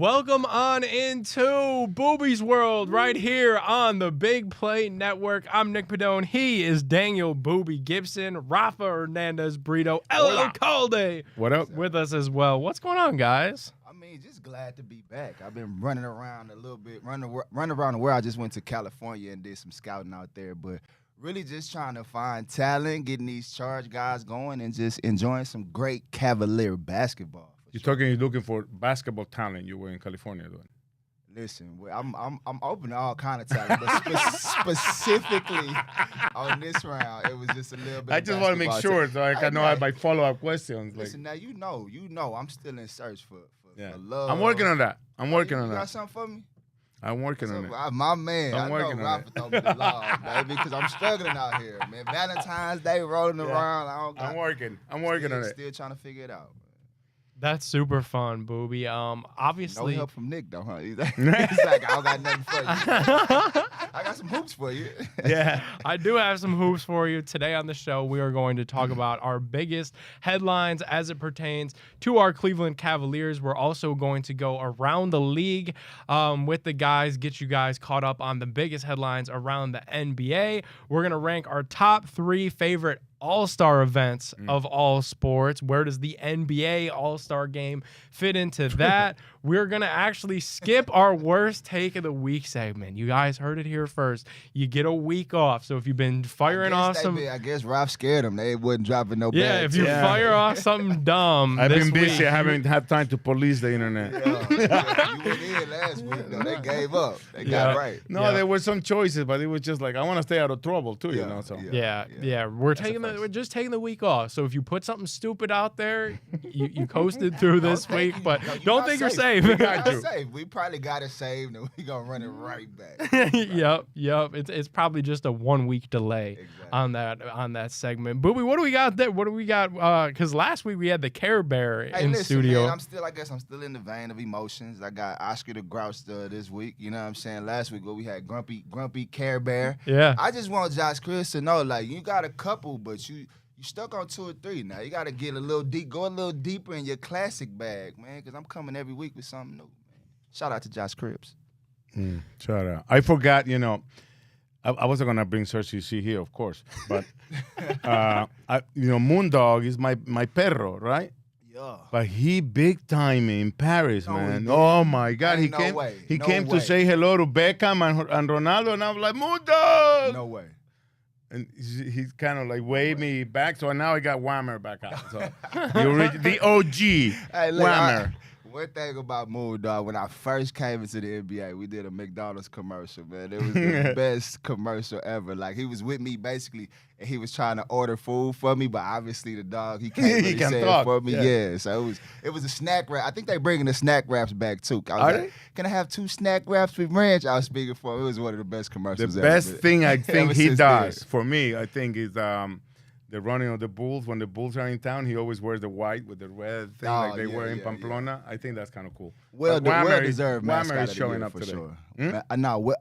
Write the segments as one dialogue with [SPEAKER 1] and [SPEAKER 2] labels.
[SPEAKER 1] Welcome on into Booby's World right here on the Big Play Network. I'm Nick Padone. He is Daniel Booby Gibson, Rafa Hernandez Brito, El Alcalde.
[SPEAKER 2] What up?
[SPEAKER 1] With us as well. What's going on, guys?
[SPEAKER 3] I mean, just glad to be back. I've been running around a little bit, running around the world. I just went to California and did some scouting out there, but really just trying to find talent, getting these charge guys going, and just enjoying some great Cavalier basketball.
[SPEAKER 2] You're looking for basketball talent. You were in California doing.
[SPEAKER 3] Listen, I'm open to all kind of talent, but specifically on this round, it was just a little bit.
[SPEAKER 2] I just want to make sure so I can know I have my follow-up questions.
[SPEAKER 3] Listen, now you know, I'm still in search for love.
[SPEAKER 2] I'm working on that. I'm working on
[SPEAKER 3] You
[SPEAKER 2] that.
[SPEAKER 3] got something for me?
[SPEAKER 2] I'm working on it.
[SPEAKER 3] My man,
[SPEAKER 2] I'm working on
[SPEAKER 3] Rafa throw me the law, baby, because I'm struggling out here, man. Valentine's Day rolling around.
[SPEAKER 2] I'm working on it.
[SPEAKER 3] Still trying to figure it out.
[SPEAKER 1] That's super fun, Booby. Obviously,
[SPEAKER 3] No help from Nick, though, huh? He's like, I don't got nothing for you. I got some hoops for you.
[SPEAKER 1] Yeah, I do have some hoops for you. Today on the show, we are going to talk about our biggest headlines as it pertains to our Cleveland Cavaliers. We're also going to go around the league with the guys, get you guys caught up on the biggest headlines around the NBA. We're going to rank our top 3 favorite all-star events of all sports. Where does the NBA all-star game fit into that? We're going to actually skip our worst take of the week segment. You guys heard it here first. You get a week off. So if you've been firing off
[SPEAKER 3] I guess Ralph scared them. They wasn't dropping no
[SPEAKER 1] bags.
[SPEAKER 3] bags.
[SPEAKER 1] If you fire off something dumb
[SPEAKER 2] I've
[SPEAKER 1] this
[SPEAKER 2] been busy.
[SPEAKER 1] week,
[SPEAKER 2] I haven't had time to police the internet.
[SPEAKER 3] You went in last week, though. They gave up. They got right.
[SPEAKER 2] No, there were some choices, but it was just like, I want to stay out of trouble, too, you know. So.
[SPEAKER 1] Yeah. We're just taking the week off. So if you put something stupid out there, you coasted through this week, but don't think you're safe.
[SPEAKER 3] We probably got it saved, and we're going to run it right back.
[SPEAKER 1] Yep. It's probably just a 1 week delay on that segment. Booby, what do we got there? What do we got? Because last week we had the Care Bear in studio.
[SPEAKER 3] Man, I guess I'm still in the vein of emotions. I got Oscar the Grouch this week. You know what I'm saying? Last week we had Grumpy Care Bear.
[SPEAKER 1] Yeah.
[SPEAKER 3] I just want Josh Chris to know, like, you got a couple, but you stuck on 2 or 3 now. You got to get go a little deeper in your classic bag, man, because I'm coming every week with something new, man. Shout out to Josh Cribs.
[SPEAKER 2] Shout out. I forgot, I wasn't going to bring Cersei C here, of course, but, Moondog is my perro, right?
[SPEAKER 3] Yeah.
[SPEAKER 2] But he big time in Paris, man. Oh, my God. He came to say hello to Beckham and Ronaldo, and I'm like, Moondog!
[SPEAKER 3] No way.
[SPEAKER 2] And he's kind of like waved me back, so now I got Whammer back out. So the OG Whammer.
[SPEAKER 3] One thing about Moondog, when I first came into the NBA, we did a McDonald's commercial, man. It was the best commercial ever. Like, he was with me, basically, and he was trying to order food for me, but obviously the dog, he can't really say it for me. Yeah, so it was a snack wrap. I think they bringing the snack wraps back, too. I was like, can I have 2 snack wraps with ranch? I was speaking for him. It was one of the best commercials ever.
[SPEAKER 2] The best thing I think he does, for me, I think, is the running of the Bulls. When the Bulls are in town, he always wears the white with the red thing like they wear in Pamplona. I think that's kind of cool.
[SPEAKER 3] Well-deserved mascot
[SPEAKER 2] is
[SPEAKER 3] of
[SPEAKER 2] showing
[SPEAKER 3] the year
[SPEAKER 2] up
[SPEAKER 3] for
[SPEAKER 2] today.
[SPEAKER 3] sure.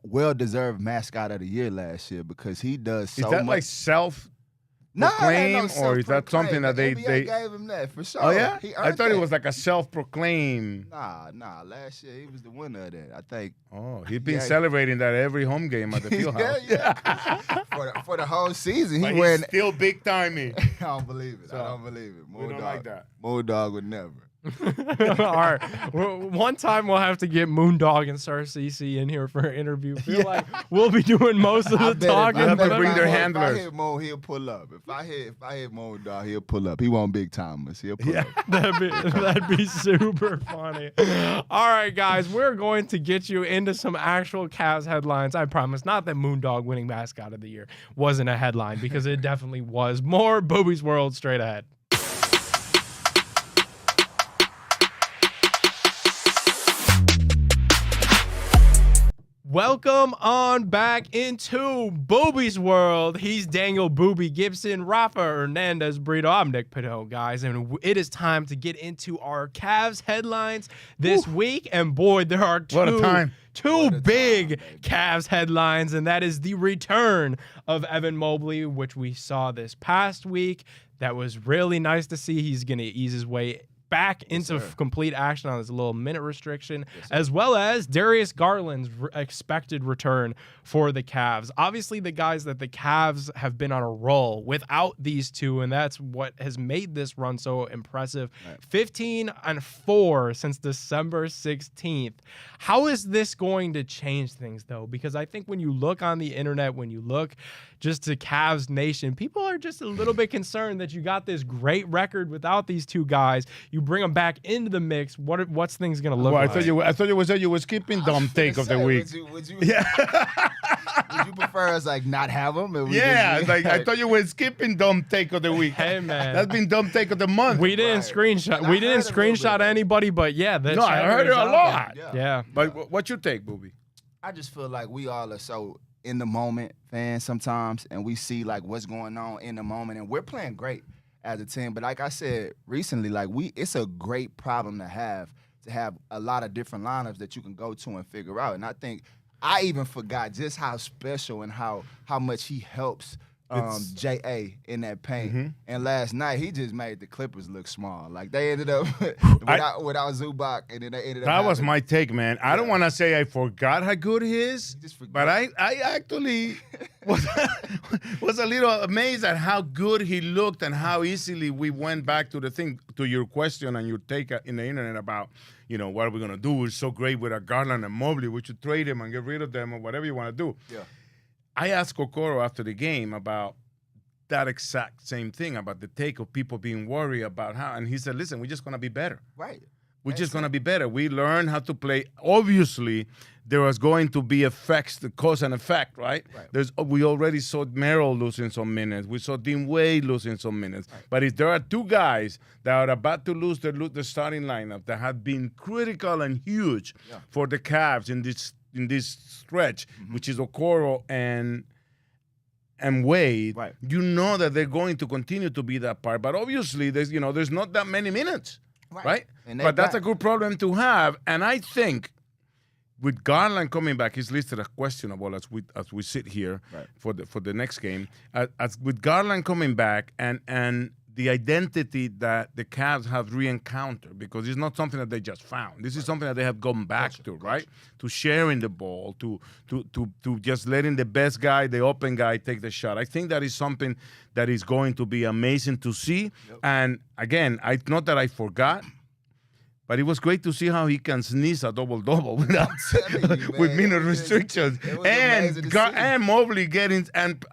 [SPEAKER 3] Well-deserved mascot of the year last year because he does so much.
[SPEAKER 2] Is that like self-proclaim, or is that something that they
[SPEAKER 3] gave him that for sure?
[SPEAKER 2] Oh yeah, I thought
[SPEAKER 3] it
[SPEAKER 2] was like a self-proclaim.
[SPEAKER 3] Nah. Last year he was the winner of that. I think.
[SPEAKER 2] Oh, he's been celebrating that every home game at the Fieldhouse.
[SPEAKER 3] for the whole season,
[SPEAKER 2] he wearing still big timey.
[SPEAKER 3] I don't believe it.
[SPEAKER 2] We don't like that.
[SPEAKER 3] Moondog would never.
[SPEAKER 1] All right. One time we'll have to get Moondog and Cersei in here for an interview. Feel like we'll be doing most of the talking.
[SPEAKER 2] Have to bring their handlers.
[SPEAKER 3] If I hit Moon, he'll pull up. If I hit Moondog, he'll pull up. He won't big time us. He'll pull up.
[SPEAKER 1] That'd be super funny. All right, guys, we're going to get you into some actual Cavs headlines. I promise. Not that Moondog winning mascot of the year wasn't a headline, because it definitely was. More Booby's World straight ahead. Welcome on back into Booby's World. He's Daniel Booby Gibson, Rafa Hernandez Brito. I'm Nick Padone, guys, and it is time to get into our Cavs headlines this week. And boy, there are two big Cavs headlines, and that is the return of Evan Mobley, which we saw this past week. That was really nice to see. He's going to ease his way back into complete action on this little minute restriction, as well as Darius Garland's expected return for the Cavs. Obviously, the guys that the Cavs have been on a roll without these two, and that's what has made this run so impressive. 15-4 since December 16th. How is this going to change things, though? Because I think when you look on the internet, when you look just to Cavs Nation, people are just a little bit concerned that you got this great record without these two guys. You bring them back into the mix. What's things gonna look like?
[SPEAKER 2] I thought you were skipping dumb take of the week.
[SPEAKER 3] Would you
[SPEAKER 2] Yeah.
[SPEAKER 3] would you prefer us like not have them?
[SPEAKER 2] Yeah, like I thought you were skipping dumb take of the week.
[SPEAKER 1] Hey man,
[SPEAKER 2] that's been dumb take of the month.
[SPEAKER 1] We didn't screenshot. We didn't screenshot anybody, but yeah,
[SPEAKER 2] no, I heard it a lot.
[SPEAKER 1] Yeah.
[SPEAKER 2] But what's your take, Booby?
[SPEAKER 3] I just feel like we all are so in the moment fans sometimes, and we see like what's going on in the moment, and we're playing great as a team. But like I said recently, like it's a great problem to have a lot of different lineups that you can go to and figure out. And I think I even forgot just how special and how much he helps J.A. in that paint.
[SPEAKER 2] Mm-hmm.
[SPEAKER 3] And last night, he just made the Clippers look small. Like, they ended up without Zubac, and then they ended up
[SPEAKER 2] That was my take, man. I don't want to say I forgot how good he is, but I actually was a little amazed at how good he looked and how easily we went back to your question and your take in the internet about, what are we going to do? We're so great with our Garland and Mobley. We should trade him and get rid of them or whatever you want to do.
[SPEAKER 3] Yeah.
[SPEAKER 2] I asked Kokoro after the game about that exact same thing, about the take of people being worried about how, and he said, listen, we're just going to be better.
[SPEAKER 3] Right.
[SPEAKER 2] We're just going to be better. We learn how to play. Obviously, there was going to be effects, the cause and effect, right? We already saw Merrill losing some minutes. We saw Dean Wade losing some minutes. Right. But if there are two guys that are about to lose the starting lineup that have been critical and huge for the Cavs in this stretch, which is Okoro and Wade, you know that they're going to continue to be that part. But obviously, there's not that many minutes, right? But that's a good problem to have. And I think with Garland coming back, he's listed as questionable as we sit here for the next game. As with Garland coming back and the identity that the Cavs have re-encountered, because it's not something that they just found. This is something that they have gone back to, right? To sharing the ball, to just letting the best guy, the open guy, take the shot. I think that is something that is going to be amazing to see. And again, not that I forgot, but it was great to see how he can sneeze a double-double without with minute restrictions. And Mobley getting and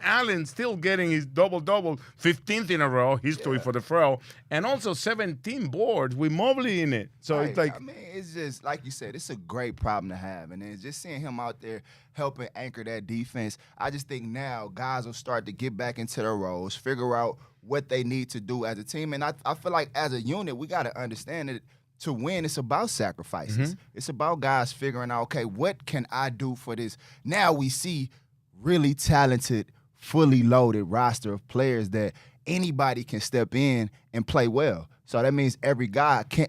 [SPEAKER 2] Allen still getting his double-double, 15th in a row, history for the Fro, and also 17 boards with Mobley in it. So it's like,
[SPEAKER 3] I mean, it's just like you said, it's a great problem to have, and it's just seeing him out there helping anchor that defense. I just think now guys will start to get back into their roles, figure out what they need to do as a team. And I feel like as a unit, we got to understand that to win, it's about sacrifices. It's about guys figuring out, okay, what can I do for this? Now we see really talented, fully loaded roster of players that anybody can step in and play well. So that means every guy can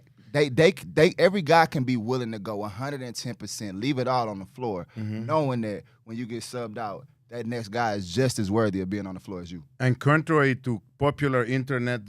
[SPEAKER 3] every guy can be willing to go 110%, leave it all on the floor, knowing that when you get subbed out, that next guy is just as worthy of being on the floor as you.
[SPEAKER 2] And contrary to popular internet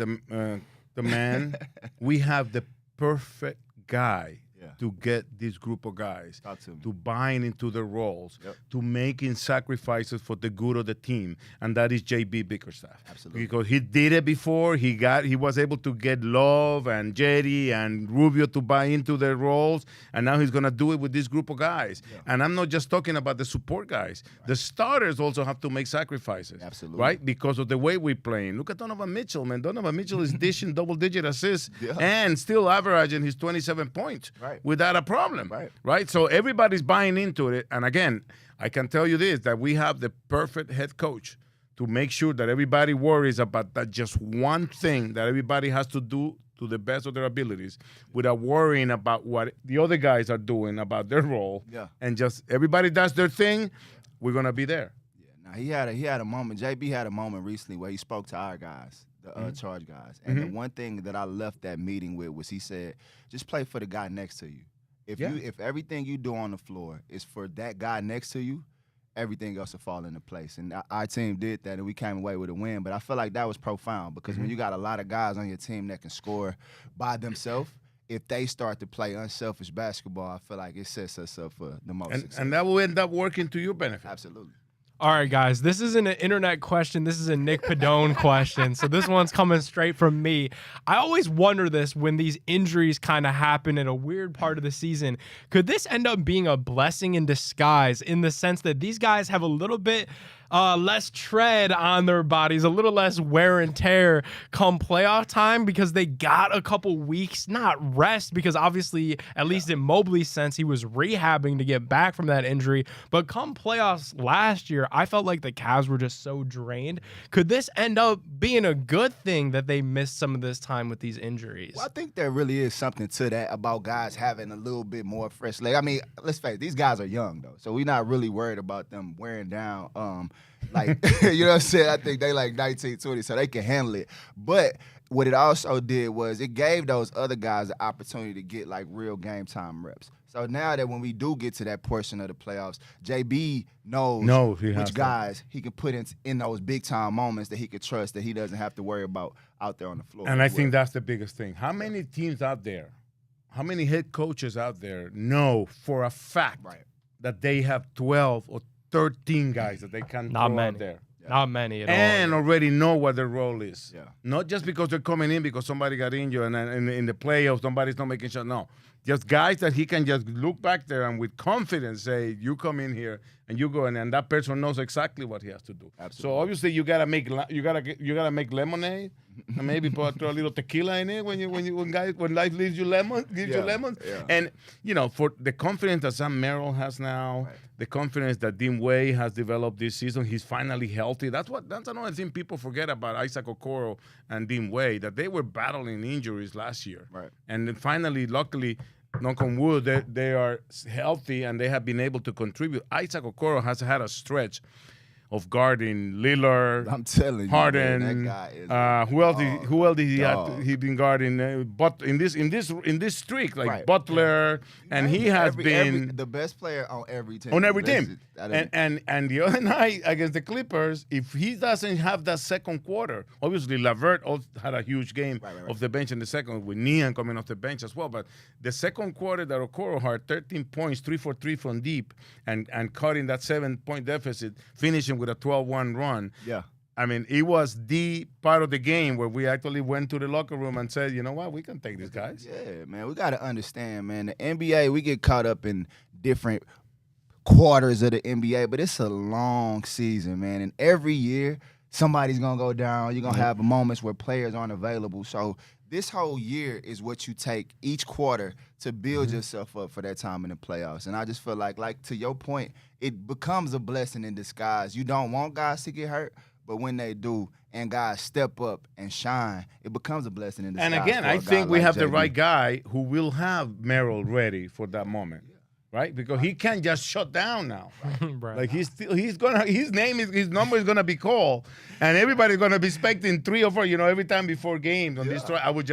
[SPEAKER 2] demand, we have the perfect guy to get this group of guys to buying into the roles, to making sacrifices for the good of the team, and that is JB Bickerstaff.
[SPEAKER 3] Absolutely.
[SPEAKER 2] Because he did it before. He was able to get Love and Jetty and Rubio to buy into their roles, and now he's going to do it with this group of guys. And I'm not just talking about the support guys. The starters also have to make sacrifices.
[SPEAKER 3] Absolutely.
[SPEAKER 2] Right? Because of the way we're playing. Look at Donovan Mitchell, man. Donovan Mitchell is dishing double-digit assists and still averaging his 27 points. Without a problem, right? So everybody's buying into it. And again, I can tell you this, that we have the perfect head coach to make sure that everybody worries about that just one thing that everybody has to do to the best of their abilities without worrying about what the other guys are doing about their role. And just everybody does their thing, we're going to be there.
[SPEAKER 3] Now, he had a moment, JB had a moment recently where he spoke to our guys, the charge guys. And the one thing that I left that meeting with was he said, just play for the guy next to you. If everything you do on the floor is for that guy next to you, everything else will fall into place. And our team did that, and we came away with a win. But I feel like that was profound because when you got a lot of guys on your team that can score by themselves, if they start to play unselfish basketball, I feel like it sets us up for the most success.
[SPEAKER 2] And that will end up working to your benefit.
[SPEAKER 3] Absolutely.
[SPEAKER 1] All right, guys, this isn't an internet question. This is a Nick Padone question. So this one's coming straight from me. I always wonder this when these injuries kind of happen in a weird part of the season. Could this end up being a blessing in disguise in the sense that these guys have a little bit less tread on their bodies, a little less wear and tear come playoff time because they got a couple weeks, not rest, because obviously, at least in Mobley's sense, he was rehabbing to get back from that injury. But come playoffs last year, I felt like the Cavs were just so drained. Could this end up being a good thing that they missed some of this time with these injuries?
[SPEAKER 3] Well, I think there really is something to that about guys having a little bit more fresh leg. I mean, let's face it, these guys are young, though, so we're not really worried about them wearing down. Like, you know what I'm saying? I think they like 19, 20, so they can handle it. But what it also did was it gave those other guys the opportunity to get, like, real game time reps. So now that when we do get to that portion of the playoffs, JB knows which guys he can put in those big-time moments that he could trust, that he doesn't have to worry about out there on the floor.
[SPEAKER 2] And I think that's the biggest thing. How many teams out there, how many head coaches out there know for a fact that they have 12 or 13 guys that they can throw out there?
[SPEAKER 1] Not many at all.
[SPEAKER 2] And already know what their role is.
[SPEAKER 3] Yeah.
[SPEAKER 2] Not just because they're coming in because somebody got injured and in the playoffs somebody's not making shots. No. Just guys that he can just look back there and with confidence say, you come in here and you go in, and that person knows exactly what he has to do.
[SPEAKER 3] Absolutely.
[SPEAKER 2] So obviously you gotta make lemonade and maybe throw a little tequila in it when life gives you lemons.
[SPEAKER 3] Yeah.
[SPEAKER 2] And for the confidence that Sam Merrill has now, the confidence that Dean Wade has developed this season, he's finally healthy. That's another thing people forget about Isaac Okoro and Dean Wade, that they were battling injuries last year.
[SPEAKER 3] Right.
[SPEAKER 2] And then finally, luckily, knock on wood, they are healthy and they have been able to contribute. Isaac Okoro has had a stretch of guarding Lillard,
[SPEAKER 3] I'm telling you,
[SPEAKER 2] Harden.
[SPEAKER 3] man, that guy is
[SPEAKER 2] who else did he have? He been guarding, but in this streak, like Butler, and he has been
[SPEAKER 3] the best player on every team.
[SPEAKER 2] On every team. And the other night against the Clippers, if he doesn't have that second quarter, obviously Lavert also had a huge game off the bench in the second with Nian coming off the bench as well. But the second quarter that Okoro had 13 points, 3 for 3 from deep, and cutting that 7-point deficit, finishing with a 12-1 run.
[SPEAKER 3] Yeah.
[SPEAKER 2] I mean, it was the part of the game where we actually went to the locker room and said, you know what, we can take these guys.
[SPEAKER 3] Yeah, man, we got to understand, man, the NBA, we get caught up in different quarters of the NBA, but it's a long season, man, and every year somebody's going to go down. You're going to have moments where players aren't available. So this whole year is what you take each quarter to build yourself up for that time in the playoffs. And I just feel like to your point, it becomes a blessing in disguise. You don't want guys to get hurt, but when they do and guys step up and shine, it becomes a blessing in disguise.
[SPEAKER 2] And again, I think we have the right guy who will have Merrill ready for that moment. Right, because he can't just shut down now.
[SPEAKER 1] Right.
[SPEAKER 2] Like his number is gonna be called, and everybody's gonna be expecting 3 or 4. Every time before games on this, I would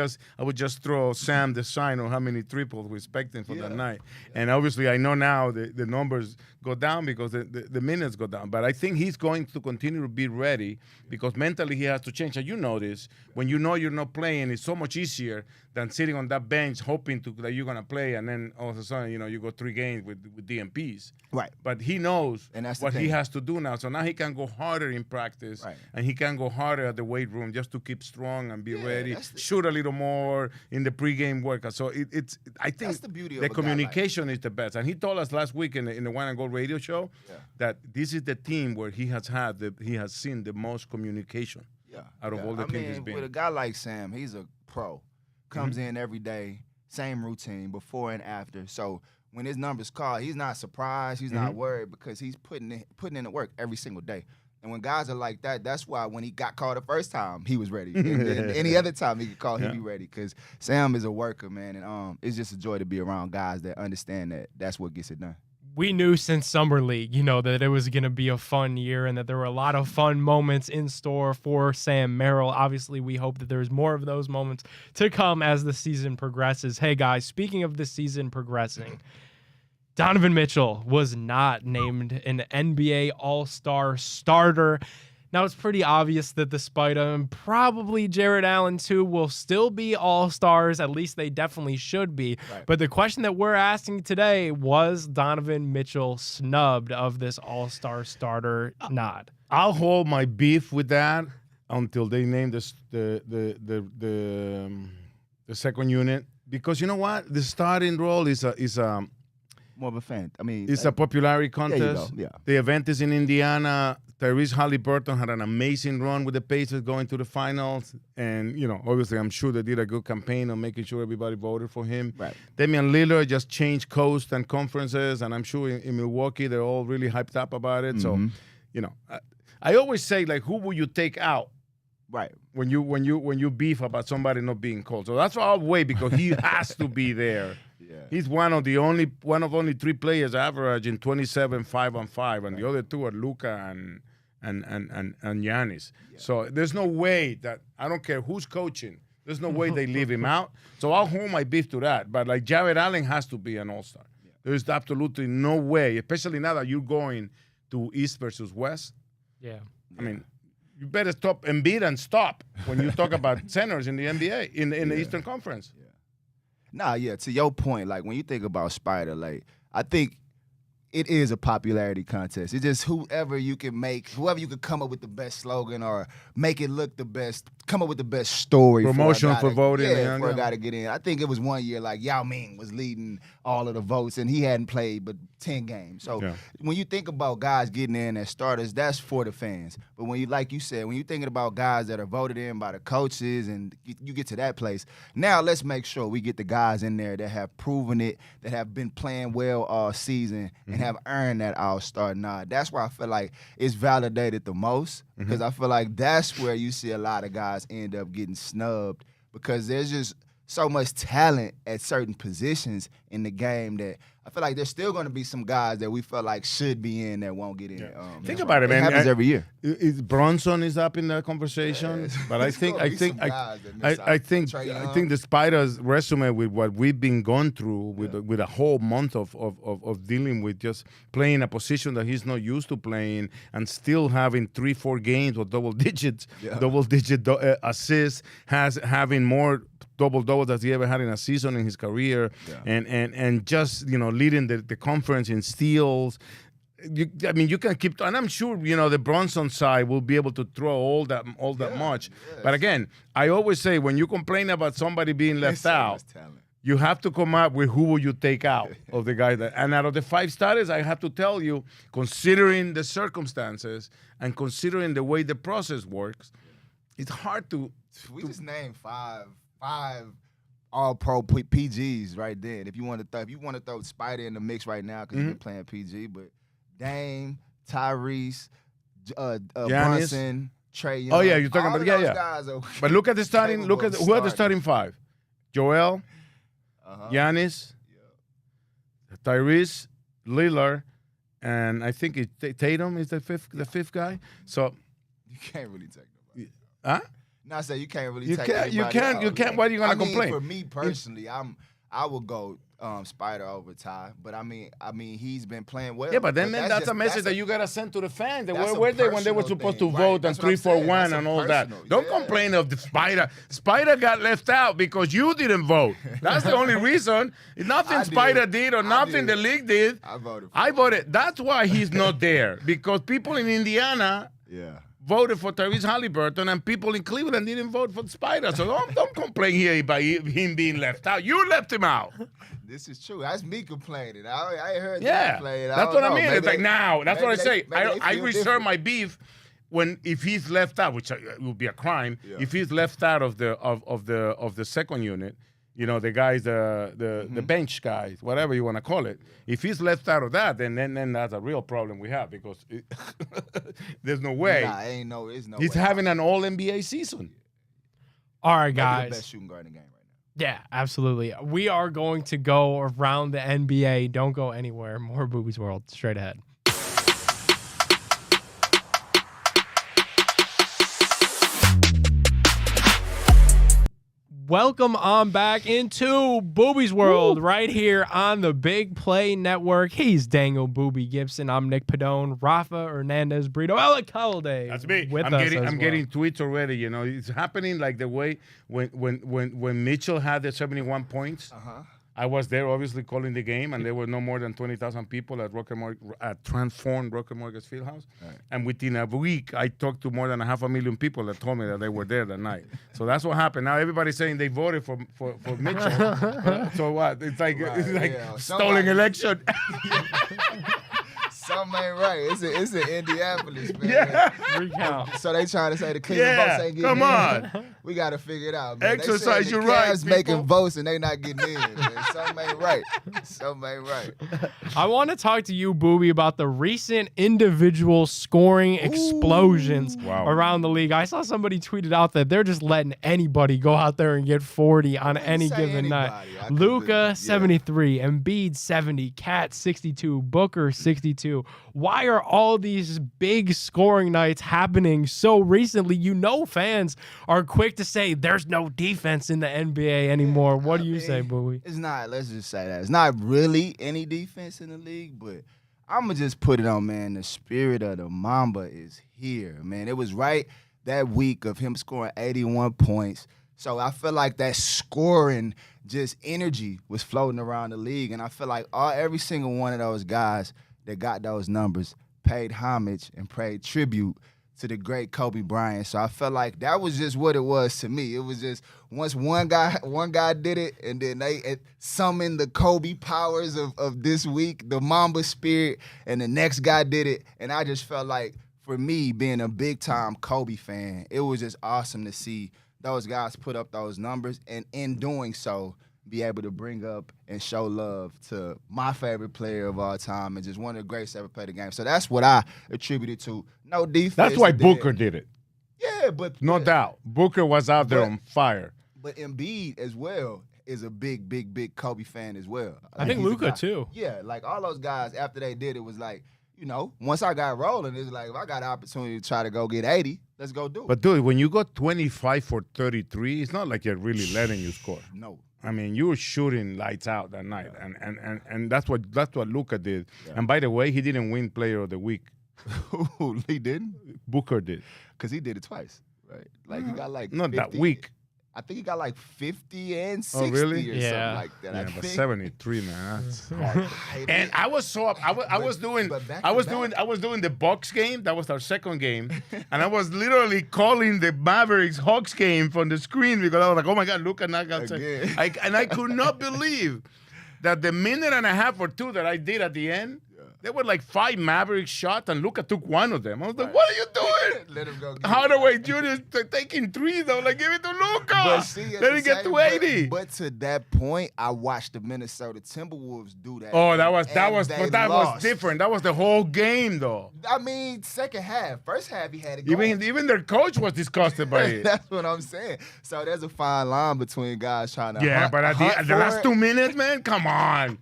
[SPEAKER 2] just throw Sam the sign on how many triples we're expecting for that night. And obviously, I know now the numbers go down because the minutes go down. But I think he's going to continue to be ready because mentally he has to change. And you know this, when you know you're not playing, it's so much easier than sitting on that bench hoping that you're gonna play, and then all of a sudden you go 3 games with DMPs.
[SPEAKER 3] Right.
[SPEAKER 2] But he knows
[SPEAKER 3] and that's
[SPEAKER 2] what he has to do now. So now he can go harder in practice, and he can go harder at the weight room just to keep strong and be ready. Shoot a little more in the pregame workout. So I think
[SPEAKER 3] that's the beauty of
[SPEAKER 2] the communication is the best. And he told us last week in the Wine and Gold radio show that this is the team where he has seen the most communication out of all the teams he's been.
[SPEAKER 3] With a guy like Sam, he's a pro. Comes in every day, same routine, before and after. So when his number's called, he's not surprised, he's not worried because he's putting in the work every single day. And when guys are like that, that's why when he got called the first time, he was ready. And any other time he could call, he'd be ready. Because Sam is a worker, man, and it's just a joy to be around guys that understand that that's what gets it done.
[SPEAKER 1] We knew since Summer League, that it was going to be a fun year and that there were a lot of fun moments in store for Sam Merrill. Obviously, we hope that there's more of those moments to come as the season progresses. Hey, guys, speaking of the season progressing, Donovan Mitchell was not named an NBA All-Star starter. Now, it's pretty obvious that the Spider and probably Jared Allen, too, will still be all-stars. At least they definitely should be.
[SPEAKER 3] Right.
[SPEAKER 1] But the question that we're asking today, was Donovan Mitchell snubbed of this all-star starter nod?
[SPEAKER 2] I'll hold my beef with that until they name the second unit, because you know what, the starting role is a
[SPEAKER 3] More of a fan. I mean,
[SPEAKER 2] it's a popularity
[SPEAKER 3] there you go.
[SPEAKER 2] contest.
[SPEAKER 3] Yeah.
[SPEAKER 2] The event is in Indiana. Tyrese Halliburton had an amazing run with the Pacers going to the finals. And, you know, obviously, I'm sure they did a good campaign on making sure everybody voted for him.
[SPEAKER 3] Right.
[SPEAKER 2] Damian Lillard just changed coast and conferences. And I'm sure in Milwaukee, they're all really hyped up about it. So, you know, I always say, like, who will you take out?
[SPEAKER 3] Right.
[SPEAKER 2] When you beef about somebody not being called. So that's why I'll wait, because he has to be there.
[SPEAKER 3] Yeah.
[SPEAKER 2] He's one of only 3 players averaging 27 5-on-5, and the other two are Luka and Giannis. Yeah. So there's no way that, I don't care who's coaching, there's no way they leave him out. So I'll hold my beef to that. But like Jared Allen has to be an all-star. Yeah. There's absolutely no way, especially now that you're going to East versus West.
[SPEAKER 1] Yeah.
[SPEAKER 2] I mean, you better stop Embiid and stop when you talk about centers in the NBA, in the Eastern Conference.
[SPEAKER 3] Yeah. Nah, yeah, to your point, like when you think about Spider, like I think it is a popularity contest. It's just whoever you can come up with the best slogan or make it look the best, come up with the best story.
[SPEAKER 2] Promotion for voting.
[SPEAKER 3] Yeah, for a guy to get in. I think it was one year like Yao Ming was leading all of the votes and he hadn't played but 10 games. So when you think about guys getting in as starters, that's for the fans. But when you, like you said, when you're thinking about guys that are voted in by the coaches and you get to that place, now let's make sure we get the guys in there that have proven it, that have been playing well all season and have earned that all-star nod. That's why I feel like it's validated the most, because I feel like that's where you see a lot of guys end up getting snubbed, because there's just so much talent at certain positions in the game that I feel like there's still going to be some guys that we felt like should be in that won't get in.
[SPEAKER 2] Think about it, man.
[SPEAKER 3] It happens every year.
[SPEAKER 2] Bronson is up in the conversation, but I think the Spiders' resume with what we've been going through with a whole month of dealing with just playing a position that he's not used to playing and still having 3-4 games with double digit assists, having more double-doubles that he ever had in a season in his career, and just, you know, leading the conference in steals. You can keep, and I'm sure, you know, the Bronson side will be able to throw all that much. Yeah, but again, I always say, when you complain about somebody being left out, you have to come up with who will you take out of the guys that. And out of the 5 starters, I have to tell you, considering the circumstances and considering the way the process works, it's hard to.
[SPEAKER 3] We just named five all-pro PGs right then. If you want to throw Spider in the mix right now, because he's been playing PG, but Dame, Tyrese, Brunson, Trae Young.
[SPEAKER 2] Oh yeah, you're talking about
[SPEAKER 3] guys
[SPEAKER 2] but look at the starting. Who are the starting 5? Joel, Giannis, Tyrese, Lillard, and I think Tatum is the fifth guy. So
[SPEAKER 3] you can't really take nobody.
[SPEAKER 2] Huh?
[SPEAKER 3] No, I say you can't really.
[SPEAKER 2] You can't. Why are you gonna complain?
[SPEAKER 3] For me personally, I would go Spider over Ty, but I mean he's been playing well.
[SPEAKER 2] Yeah, but then that's a message that you gotta send to the fans. Where were they when they were supposed to vote and 3-4-1 and all that? Don't complain of the Spider. Spider got left out because you didn't vote. That's the only reason. Nothing Spider did or nothing the league did. I voted. That's why he's not there, because people in Indiana.
[SPEAKER 3] Yeah.
[SPEAKER 2] Voted for Tyrese Halliburton, and people in Cleveland didn't vote for the Spider. So don't complain here by him being left out. You left him out.
[SPEAKER 3] This is true. That's me complaining. I ain't heard
[SPEAKER 2] that
[SPEAKER 3] complain.
[SPEAKER 2] That's what I mean. It's like now. That's what I say. I reserve my beef if he's left out, which would be a crime. Yeah. If he's left out of the second unit. You know, the guys, the bench guys, whatever you want to call it. If he's left out of that, then that's a real problem we have, because there's no way.
[SPEAKER 3] It's no
[SPEAKER 2] he's
[SPEAKER 3] way.
[SPEAKER 2] having an all-NBA season.
[SPEAKER 1] All right, guys.
[SPEAKER 3] Maybe the best shooting guard in the game right now.
[SPEAKER 1] Yeah, absolutely. We are going to go around the NBA. Don't go anywhere. More Booby's World straight ahead. Welcome on back into Booby's World right here on the Big Play Network. He's Daniel Booby Gibson. I'm Nick Padone. Rafa Hernandez Brito Alcalde.
[SPEAKER 2] That's me.
[SPEAKER 1] With
[SPEAKER 2] I'm
[SPEAKER 1] us
[SPEAKER 2] getting
[SPEAKER 1] as
[SPEAKER 2] I'm
[SPEAKER 1] well.
[SPEAKER 2] getting tweets already. You know, it's happening like the way when Mitchell had the 71 points. I was there, obviously, calling the game, and there were no more than 20,000 people at transformed Rocket Mortgage Fieldhouse. Right. And within a week, I talked to more than 500,000 people that told me that they were there that night. So that's what happened. Now everybody's saying they voted for Mitchell. So what? It's like stolen election.
[SPEAKER 3] Something ain't right. It's in Indianapolis, man.
[SPEAKER 2] Yeah.
[SPEAKER 1] Recount.
[SPEAKER 3] So they trying to say the Cleveland votes ain't getting
[SPEAKER 2] come on.
[SPEAKER 3] in. We got to figure it out, man.
[SPEAKER 2] Exercise your
[SPEAKER 3] rights.
[SPEAKER 2] rights,
[SPEAKER 3] making
[SPEAKER 2] people.
[SPEAKER 3] votes and they not getting in. Man. Something ain't right. Something ain't right.
[SPEAKER 1] I want to talk to you, Booby, about the recent individual scoring explosions around the league. I saw somebody tweeted out that they're just letting anybody go out there and get 40 on any given night. Luka, 73, Embiid, 70, Cat, 62, Booker, 62. Why are all these big scoring nights happening so recently? You know, fans are quick to say there's no defense in the NBA anymore. What do you say, Booby?
[SPEAKER 3] It's not, let's just say that. It's not really any defense in the league, but I'm going to just put it on, man. The spirit of the Mamba is here, man. It was right that week of him scoring 81 points. So I feel like that scoring just energy was floating around the league, and I feel like every single one of those guys that got those numbers paid homage and paid tribute to the great Kobe Bryant. So I felt like that was just what it was to me. It was just once one guy did it, and then they summoned the Kobe powers of this week, the Mamba spirit, and the next guy did it. And I just felt like, for me, being a big-time Kobe fan, it was just awesome to see those guys put up those numbers, and in doing so, be able to bring up and show love to my favorite player of all time and just one of the greats ever played the game. So that's what I attributed to. No defense.
[SPEAKER 2] That's why Booker did it.
[SPEAKER 3] Yeah, but
[SPEAKER 2] no doubt. Booker was out there on fire.
[SPEAKER 3] But Embiid as well is a big Kobe fan as well.
[SPEAKER 1] I think Luka too.
[SPEAKER 3] Yeah, like all those guys after they did it was like, you know, once I got rolling, it's like if I got an opportunity to try to go get 80, let's go do it.
[SPEAKER 2] But dude, when you got 25 for 33, it's not like you're really letting you score.
[SPEAKER 3] No.
[SPEAKER 2] I mean, you were shooting lights out that night, and that's what Luka did. Yeah. And by the way, he didn't win Player of the Week.
[SPEAKER 3] He didn't?
[SPEAKER 2] Booker did.
[SPEAKER 3] Because he did it twice, right? Like he got like
[SPEAKER 2] not
[SPEAKER 3] 50,
[SPEAKER 2] that week.
[SPEAKER 3] I think he got like 50 and 60
[SPEAKER 2] really?
[SPEAKER 3] or something like that.
[SPEAKER 2] Yeah, but 73, man, that's hard. And I was so up. I was doing the Bucks game. That was our second game, and I was literally calling the Mavericks Hawks game from the screen because I was like, oh my God, look at that. And I could not believe that the minute and a half or two that I did at the end, there were like 5 Mavericks shots, and Luka took one of them. I was like, what are you doing?
[SPEAKER 3] Let him go.
[SPEAKER 2] Hardaway Jr. taking 3, though. Like, give it to Luka.
[SPEAKER 3] But see,
[SPEAKER 2] let him get to 80.
[SPEAKER 3] But to that point, I watched the Minnesota Timberwolves do that.
[SPEAKER 2] Oh, that was different. That was the whole game, though.
[SPEAKER 3] I mean, second half. First half, he had it
[SPEAKER 2] going. Even their coach was disgusted by it.
[SPEAKER 3] That's what I'm saying. So there's a fine line between guys trying to
[SPEAKER 2] but at the last 2 minutes, man, come on.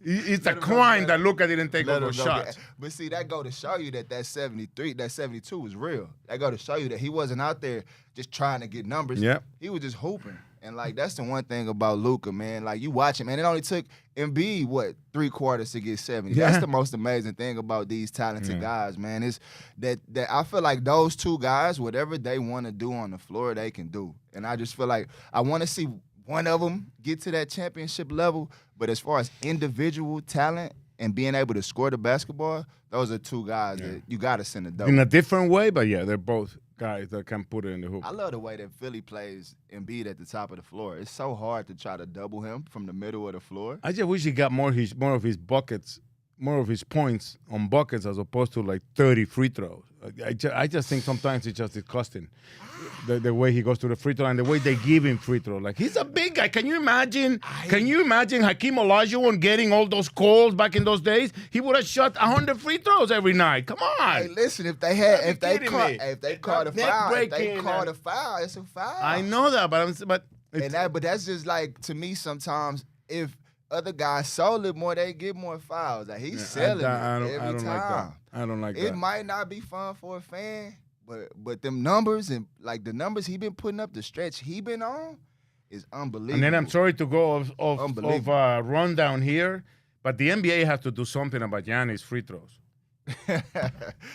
[SPEAKER 2] It's a crime that Luka didn't take all those shots.
[SPEAKER 3] But see, that go to show you that 73, that 72 was real. That go to show you that he wasn't out there just trying to get numbers.
[SPEAKER 2] Yep.
[SPEAKER 3] He was just hooping. And, like, that's the one thing about Luka, man. Like, you watch him, man. It only took Embiid, 3 quarters to get 70. Yeah. That's the most amazing thing about these talented guys, man, is that I feel like those two guys, whatever they want to do on the floor, they can do. And I just feel like I want to see one of them get to that championship level. But as far as individual talent and being able to score the basketball, those are two guys that you got to send a double.
[SPEAKER 2] In a different way, but yeah, they're both guys that can put it in the hoop.
[SPEAKER 3] I love the way that Philly plays Embiid at the top of the floor. It's so hard to try to double him from the middle of the floor.
[SPEAKER 2] I just wish he got more of his buckets, more of his points on buckets as opposed to like 30 free throws. I just think sometimes it's just disgusting. The way he goes to the free throw and the way they give him free throw. Like, he's a big guy. Can you imagine Hakeem Olajuwon getting all those calls back in those days? He would have shot 100 free throws every night. Come on.
[SPEAKER 3] Hey, listen, if they caught a foul, it's a foul.
[SPEAKER 2] I know that,
[SPEAKER 3] but that's just like, to me, sometimes if other guys sold it more, they get more fouls. Like, he's selling it every time.
[SPEAKER 2] Like that. I don't like that.
[SPEAKER 3] It might not be fun for a fan, but them numbers and like the numbers he been putting up, the stretch he been on, is unbelievable.
[SPEAKER 2] And then I'm sorry to go of
[SPEAKER 3] Unbelievable.
[SPEAKER 2] rundown here, but the NBA has to do something about Giannis' free throws.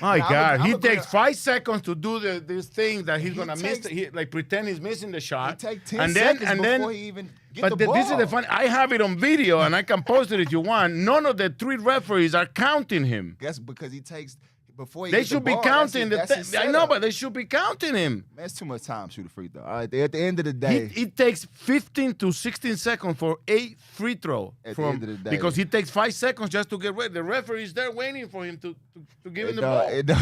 [SPEAKER 2] My God, he takes 5 seconds to do this thing that he's gonna miss. Like pretend he's missing the shot.
[SPEAKER 3] He take 10 seconds before he even get the ball.
[SPEAKER 2] This is the fun. I have it on video, and I can post it if you want. None of the 3 referees are counting him.
[SPEAKER 3] That's because he takes before he.
[SPEAKER 2] They
[SPEAKER 3] gets
[SPEAKER 2] should
[SPEAKER 3] the
[SPEAKER 2] be
[SPEAKER 3] ball,
[SPEAKER 2] counting I know, but they should be counting him.
[SPEAKER 3] Man, it's too much time to shoot a free throw. All right, at the end of the day,
[SPEAKER 2] It takes 15 to 16 seconds for a free throw.
[SPEAKER 3] At the end of the day.
[SPEAKER 2] Because he takes 5 seconds just to get ready. The referee is there waiting for him to give him the ball.
[SPEAKER 3] It don't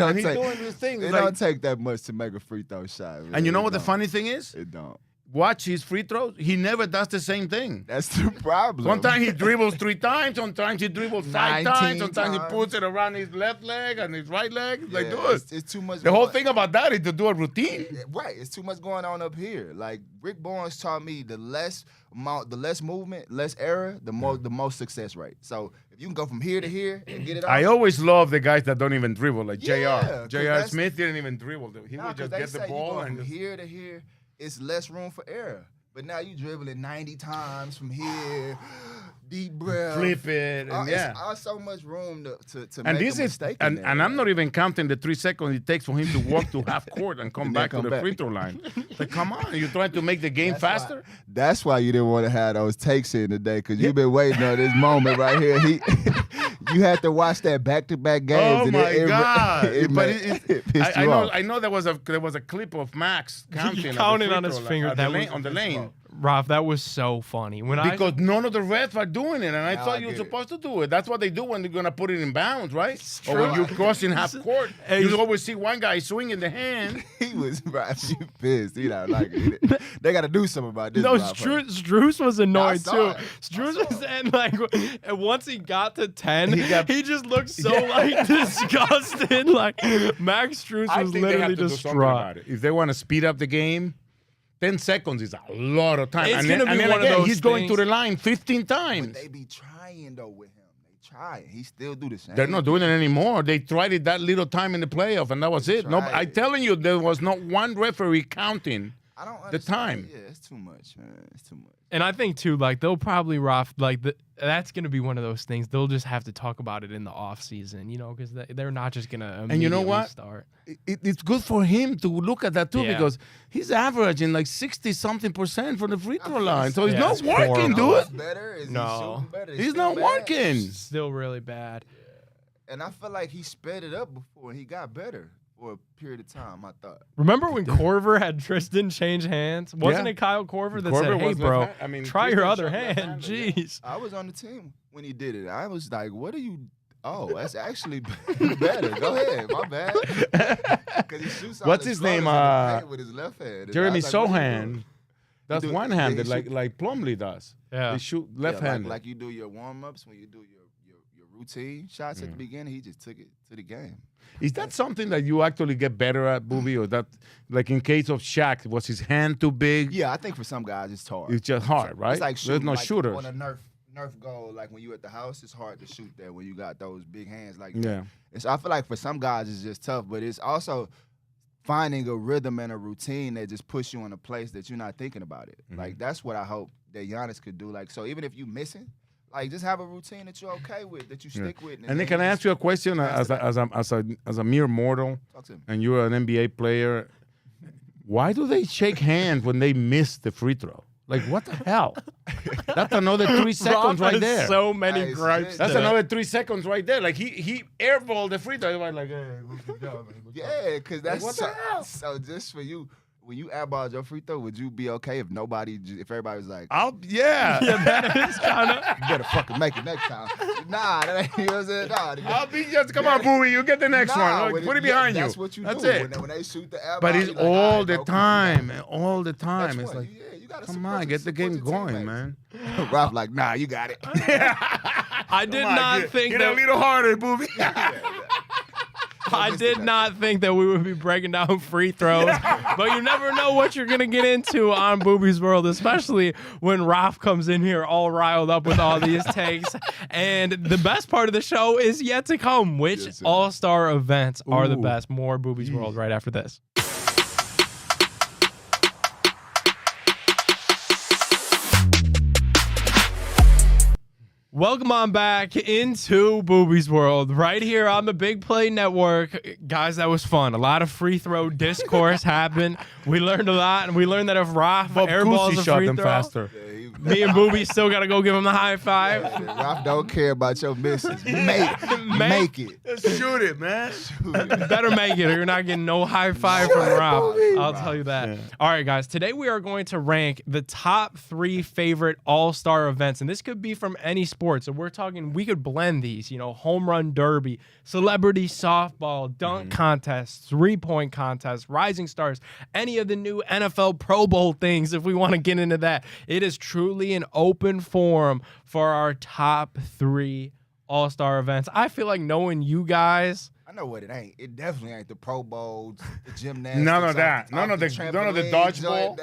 [SPEAKER 2] And he's
[SPEAKER 3] take,
[SPEAKER 2] doing this thing.
[SPEAKER 3] it
[SPEAKER 2] Like-
[SPEAKER 3] don't take that much to make a free throw shot. Man.
[SPEAKER 2] And you know
[SPEAKER 3] It
[SPEAKER 2] what the
[SPEAKER 3] don't.
[SPEAKER 2] funny thing is?
[SPEAKER 3] It don't.
[SPEAKER 2] Watch his free throws. He never does the same thing.
[SPEAKER 3] That's the problem.
[SPEAKER 2] Sometimes he dribbles 3 times. Sometimes he dribbles 5 times.
[SPEAKER 3] 19
[SPEAKER 2] Sometimes he
[SPEAKER 3] times.
[SPEAKER 2] puts it around his left leg and his right leg. It's like,
[SPEAKER 3] Yeah,
[SPEAKER 2] dude.
[SPEAKER 3] it's too much.
[SPEAKER 2] The whole
[SPEAKER 3] going-
[SPEAKER 2] thing about that is to do a routine.
[SPEAKER 3] Right, it's too much going on up here. Like Rick Barnes taught me, the less movement, less error, the most success rate. So if you can go from here to here and get it off.
[SPEAKER 2] I always love the guys that don't even dribble, like
[SPEAKER 3] Yeah,
[SPEAKER 2] JR.
[SPEAKER 3] 'cause
[SPEAKER 2] JR
[SPEAKER 3] that's-
[SPEAKER 2] Smith didn't even dribble. He
[SPEAKER 3] Nah,
[SPEAKER 2] would
[SPEAKER 3] 'cause
[SPEAKER 2] just
[SPEAKER 3] they
[SPEAKER 2] get the
[SPEAKER 3] say you
[SPEAKER 2] ball
[SPEAKER 3] go
[SPEAKER 2] and
[SPEAKER 3] from
[SPEAKER 2] just,
[SPEAKER 3] here to here, it's less room for error. But now you dribbling 90 times from here, deep breath,
[SPEAKER 2] flip it. And yeah.
[SPEAKER 3] It's so much room to
[SPEAKER 2] And
[SPEAKER 3] make
[SPEAKER 2] this
[SPEAKER 3] a
[SPEAKER 2] is,
[SPEAKER 3] mistake.
[SPEAKER 2] and
[SPEAKER 3] in there,
[SPEAKER 2] I'm
[SPEAKER 3] man.
[SPEAKER 2] not even counting the 3 seconds it takes for him to walk to half court and come
[SPEAKER 3] And then
[SPEAKER 2] back to
[SPEAKER 3] come
[SPEAKER 2] the
[SPEAKER 3] back.
[SPEAKER 2] free throw line. Like, come on, you're trying to make the game faster?
[SPEAKER 3] That's why you didn't want to have those takes in today, because you've been waiting on this moment right here. You had to watch that back-to-back games.
[SPEAKER 2] Oh
[SPEAKER 3] and
[SPEAKER 2] my God! But
[SPEAKER 3] it pissed
[SPEAKER 2] I
[SPEAKER 3] you
[SPEAKER 2] know.
[SPEAKER 3] off.
[SPEAKER 2] I know there was a clip of Max counting
[SPEAKER 1] counting on his finger.
[SPEAKER 2] on
[SPEAKER 1] That
[SPEAKER 2] the
[SPEAKER 1] was-
[SPEAKER 2] lane, on the lane.
[SPEAKER 1] Ralph, that was so funny.
[SPEAKER 2] Because none of the refs are doing it, and I
[SPEAKER 3] Now
[SPEAKER 2] thought
[SPEAKER 3] I
[SPEAKER 2] you were
[SPEAKER 3] get it.
[SPEAKER 2] supposed to do it. That's what they do when they're gonna put it in bounds, right? Or
[SPEAKER 1] true.
[SPEAKER 2] when you're crossing half court,
[SPEAKER 1] Hey,
[SPEAKER 2] you always see one guy swinging the hand.
[SPEAKER 3] He was right. You pissed. He don't like it. They got to do something about this.
[SPEAKER 1] No,
[SPEAKER 3] Rob, huh?
[SPEAKER 1] Struce was annoyed
[SPEAKER 3] saw
[SPEAKER 1] too.
[SPEAKER 3] it.
[SPEAKER 1] Struce
[SPEAKER 3] I saw
[SPEAKER 1] was and like, and once he got to 10,
[SPEAKER 2] He
[SPEAKER 1] he just looked so like disgusted. Like Max Struce
[SPEAKER 2] I
[SPEAKER 1] was
[SPEAKER 2] think they have
[SPEAKER 1] literally
[SPEAKER 2] to do something
[SPEAKER 1] distraught.
[SPEAKER 2] about it. If they want to speed up the game, 10 seconds is a lot of time.
[SPEAKER 1] It's
[SPEAKER 2] and
[SPEAKER 1] gonna
[SPEAKER 2] then,
[SPEAKER 1] be
[SPEAKER 2] and then
[SPEAKER 1] one of
[SPEAKER 2] again,
[SPEAKER 1] those
[SPEAKER 2] he's going to
[SPEAKER 1] things-
[SPEAKER 2] the line 15
[SPEAKER 3] But
[SPEAKER 2] times.
[SPEAKER 3] they be trying though with him. They try. He still do the same.
[SPEAKER 2] They're not doing it anymore. They tried it that little time in the playoff, and that was it. No,
[SPEAKER 3] tried
[SPEAKER 2] I'm
[SPEAKER 3] it.
[SPEAKER 2] telling you, there was not one referee counting.
[SPEAKER 3] I don't
[SPEAKER 2] the
[SPEAKER 3] understand.
[SPEAKER 2] time.
[SPEAKER 3] Yeah, it's too much, man. It's too much.
[SPEAKER 1] And I think too, like they'll probably that's gonna be one of those things. They'll just have to talk about it in the off season, you know, because they're not just gonna.
[SPEAKER 2] And you know
[SPEAKER 1] immediately
[SPEAKER 2] what?
[SPEAKER 1] Start.
[SPEAKER 2] It's good for him to look at that too,
[SPEAKER 1] Yeah.
[SPEAKER 2] because he's averaging like 60-something% from the free throw line. So he's
[SPEAKER 1] Yeah,
[SPEAKER 2] not
[SPEAKER 1] it's
[SPEAKER 2] working,
[SPEAKER 1] horrible.
[SPEAKER 2] dude.
[SPEAKER 3] What's better? Is
[SPEAKER 1] No.
[SPEAKER 3] he shooting better? It's
[SPEAKER 2] He's
[SPEAKER 3] still
[SPEAKER 2] not
[SPEAKER 3] bad.
[SPEAKER 2] working.
[SPEAKER 1] Still really bad.
[SPEAKER 3] And I feel like he sped it up before and he got better for a period of time, I thought.
[SPEAKER 1] Remember when Corver had Tristan change hands? Wasn't
[SPEAKER 2] Yeah.
[SPEAKER 1] it Kyle Corver that
[SPEAKER 2] Corver
[SPEAKER 1] said, "Hey,
[SPEAKER 2] was
[SPEAKER 1] bro,
[SPEAKER 2] left-hand- I mean,
[SPEAKER 1] try your
[SPEAKER 2] Tristan
[SPEAKER 1] other
[SPEAKER 2] shot
[SPEAKER 1] hand"?
[SPEAKER 2] left-handed, yeah.
[SPEAKER 1] Jeez.
[SPEAKER 3] I was on the team when he did it. I was like, what are you... Oh, that's actually better. Go ahead. My bad. 'Cause he shoots all
[SPEAKER 2] What's
[SPEAKER 3] his
[SPEAKER 2] his name?
[SPEAKER 3] floaters in the paint with his left hand. And I
[SPEAKER 2] Jeremy
[SPEAKER 3] was like, what are you doing?
[SPEAKER 2] Sohan. That's
[SPEAKER 3] do-
[SPEAKER 2] one-handed,
[SPEAKER 3] yeah, he
[SPEAKER 2] like Plumlee does.
[SPEAKER 1] Yeah.
[SPEAKER 2] They shoot
[SPEAKER 3] Yeah,
[SPEAKER 2] left-handed.
[SPEAKER 3] like you do your warm-ups when you do your routine shots at the beginning. He just took it to the game.
[SPEAKER 2] Is that something that you actually get better at, Booby, or that, like in case of Shaq, was his hand too big?
[SPEAKER 3] Yeah, I think for some guys it's hard.
[SPEAKER 2] It's just hard, right?
[SPEAKER 3] It's like
[SPEAKER 2] There's
[SPEAKER 3] shooting,
[SPEAKER 2] no
[SPEAKER 3] like,
[SPEAKER 2] shooters.
[SPEAKER 3] on a Nerf goal. Like when you at the house, it's hard to shoot there when you got those big hands like
[SPEAKER 2] Yeah.
[SPEAKER 3] that. And so I feel like for some guys it's just tough, but it's also finding a rhythm and a routine that just puts you in a place that you're not thinking about it.
[SPEAKER 2] Mm-hmm.
[SPEAKER 3] Like that's what I hope that Giannis could do. Like so, even if you missing, like just have a routine that you're okay with, that you stick with.
[SPEAKER 2] And then
[SPEAKER 3] then
[SPEAKER 2] can I
[SPEAKER 3] just
[SPEAKER 2] ask you a question
[SPEAKER 3] master
[SPEAKER 2] as a mere mortal,
[SPEAKER 3] talk to him.
[SPEAKER 2] and you're an NBA player? Why do they shake hands when they miss the free throw? Like, what the hell? That's another 3 seconds
[SPEAKER 1] Rob
[SPEAKER 2] right
[SPEAKER 1] has
[SPEAKER 2] there.
[SPEAKER 1] so many
[SPEAKER 3] Hey,
[SPEAKER 1] gripes.
[SPEAKER 3] shit.
[SPEAKER 2] That's
[SPEAKER 1] today.
[SPEAKER 2] another 3 seconds right there. Like he airballed the free throw. Everybody like, hey, good job, man. Good job.
[SPEAKER 3] Yeah, because that's
[SPEAKER 2] what the hell?
[SPEAKER 3] so just for you. When you airballed your free throw, would you be okay if if everybody was like,
[SPEAKER 2] Yeah.
[SPEAKER 1] Yeah, that is kind of.
[SPEAKER 3] you better fucking make it next time? Nah, that ain't, you know what I'm saying? Nah,
[SPEAKER 2] I'll be just, come on, Booby, you get the next
[SPEAKER 3] nah,
[SPEAKER 2] one.
[SPEAKER 3] when
[SPEAKER 2] Put it behind you.
[SPEAKER 3] That's what you
[SPEAKER 2] That's
[SPEAKER 3] do.
[SPEAKER 2] it.
[SPEAKER 3] When they shoot the airball,
[SPEAKER 2] But it's
[SPEAKER 3] you like,
[SPEAKER 2] all
[SPEAKER 3] alright,
[SPEAKER 2] the
[SPEAKER 3] bro,
[SPEAKER 2] time, man. All the time.
[SPEAKER 3] Next
[SPEAKER 2] It's
[SPEAKER 3] one.
[SPEAKER 2] like,
[SPEAKER 3] Yeah, you gotta
[SPEAKER 2] come
[SPEAKER 3] support
[SPEAKER 2] on,
[SPEAKER 3] your-
[SPEAKER 2] get the game
[SPEAKER 3] support your
[SPEAKER 2] going, man.
[SPEAKER 3] teammates. Ralph like, nah, you got it.
[SPEAKER 1] I did
[SPEAKER 2] Come on,
[SPEAKER 1] not
[SPEAKER 2] get,
[SPEAKER 1] think
[SPEAKER 2] get
[SPEAKER 1] that.
[SPEAKER 2] a little harder, Booby.
[SPEAKER 1] I did not think that we would be breaking down free throws, but you never know what you're gonna get into on Booby's World, especially when Ralph comes in here all riled up with all these takes. And the best part of the show is yet to come. Which
[SPEAKER 3] Yes, sir.
[SPEAKER 1] all-star events are the
[SPEAKER 2] Ooh.
[SPEAKER 1] best? More Booby's World right after this. Welcome on back into Booby's World, right here on the Big Play Network. Guys, that was fun. A lot of free throw discourse happened. We learned a lot, and we learned that if Raf airballs a
[SPEAKER 2] shot
[SPEAKER 1] free
[SPEAKER 2] them
[SPEAKER 1] throw,
[SPEAKER 2] faster.
[SPEAKER 1] me and Booby still got to go give him the high five.
[SPEAKER 3] Ralph don't care about your misses. Make it.
[SPEAKER 2] Just shoot it, man.
[SPEAKER 1] Better make it, or you're not getting no high five from Raf. I'll tell you that.
[SPEAKER 2] Yeah.
[SPEAKER 1] All right, guys. Today we are going to rank the top 3 favorite All-Star events, and this could be from any sport. So we're talking, we could blend these, home run derby, celebrity softball, dunk contests, 3-point contests, rising stars, any of the new NFL Pro Bowl things if we want to get into that. It is truly an open forum for our top 3 All-Star events. I feel like knowing you guys.
[SPEAKER 3] I know what it ain't. It definitely ain't the Pro Bowls, the gymnastics.
[SPEAKER 2] None of that. None of the dodgeball.